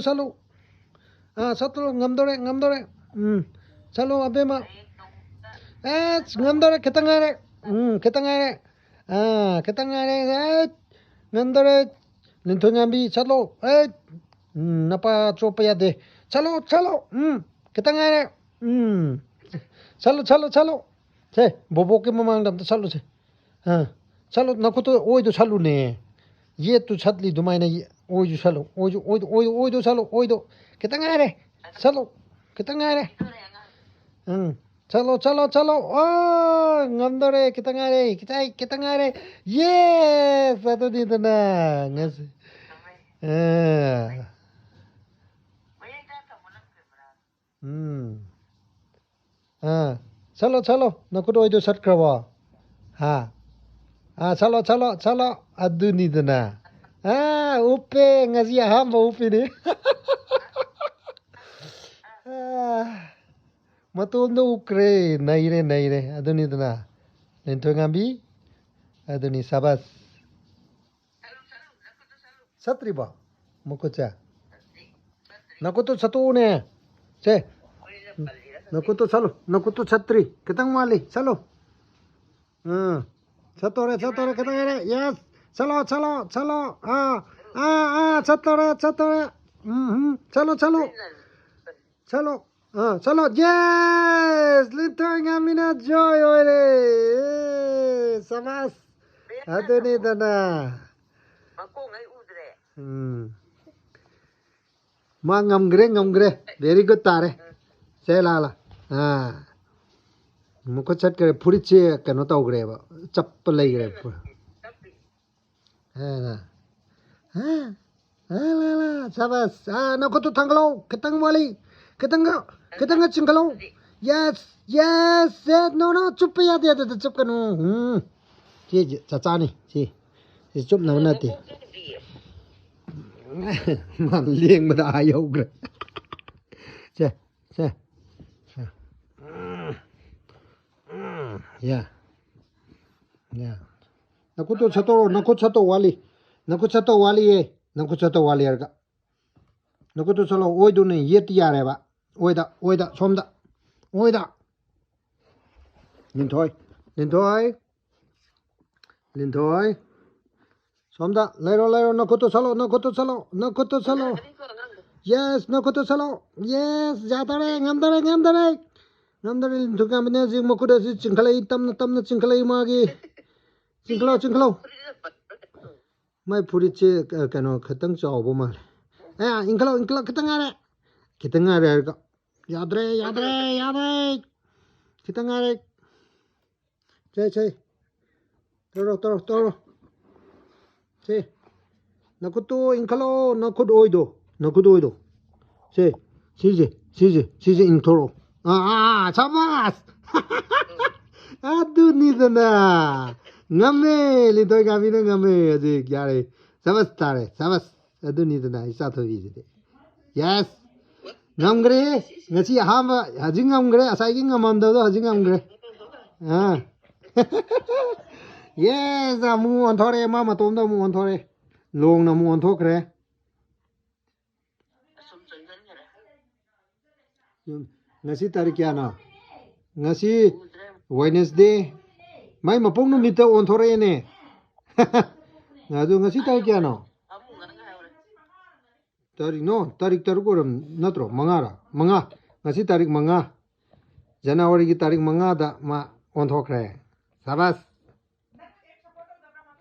살로. 사토로 ngamdore. 살로 아베마. ngamdore ketangare. ketangare. ketangare. ngamdore. Lintonям비 살로. napa chopaya de. 살로. ketangare. 살로. 제 보보게 마망담도 살로 제. 살로 나코도 오이도 살로네. 얘도 살리 두마이네 오이도 살로. 오이도 살로. 오이도 ketangare. 살로. ketangare. 살로. ngamdore ketangare. ketangare. Yes, satu di tenang. Chalo, nakudo oido sat krawa. Chalo, adu ni dana. Upe ngazi hamba upe ni. Matondo ukre, naire, adu ni dana. Lento ngambi, adu ni sabas. Satriba, mukocha. Nakuto satu ne. Che. Nakuto salo, nakuto satri, ketang mali, salo. Satore, ketang ada, yes. Salo. Satore. Salo, yes. Lintang ngamina joy oire. Samas. Ado ni dana. Ma ngamgre. Very good tare. Selala. Muko chat करे पूरी चे कनो तो उगरे बा चप्पल लग रहे पूरा है ना ला शाबाश नको तो थंगलो ketang चिंगलो yes no चुप या दे चुप कनो ची चाचा नहीं ची चुप ना बनाती man lieng bada ayo उगरे चे Yeah. Nakuto chato wali ye. Nakuto wali arga. Nakuto salo oido ne yet yare ba. Oida, somda. Oida. Lintoi. Somda, lero, nakuto salo. Yes, nakuto salo. Yes, jatare, ngamdare. Ngamdare lintuka mina jing makuda si cingkalai tamna cingkalai magi. Cingkalo. Mai puri ce kano ketang jauh bomal. Ingkalo ketang are arga. Yadre. Ketang are. Cai. Toro. Cai. Nakuto ingkalo nakud oido. Cai. Sije intoro. Sabas. Aduh ni dana. Ngame lintoi kami na ngame aje kyare. Sabas. Aduh ni dana isa to biji de. Yes. Ngamgre ngasi hama hajing ngamgre asai ngamanda do hajing ngamgre. Yes, mu onthore mama tomda mu onthore. Long na mu onthokre. Ngasi tarik kya na? Ngasi Wednesday. Mai mapong no mita onthore ne. Ngadu ngasi tarik kya na? Tarik koram natro manga. Ngasi tarik manga. January ki tarik manga da ma onthokre. Sabas.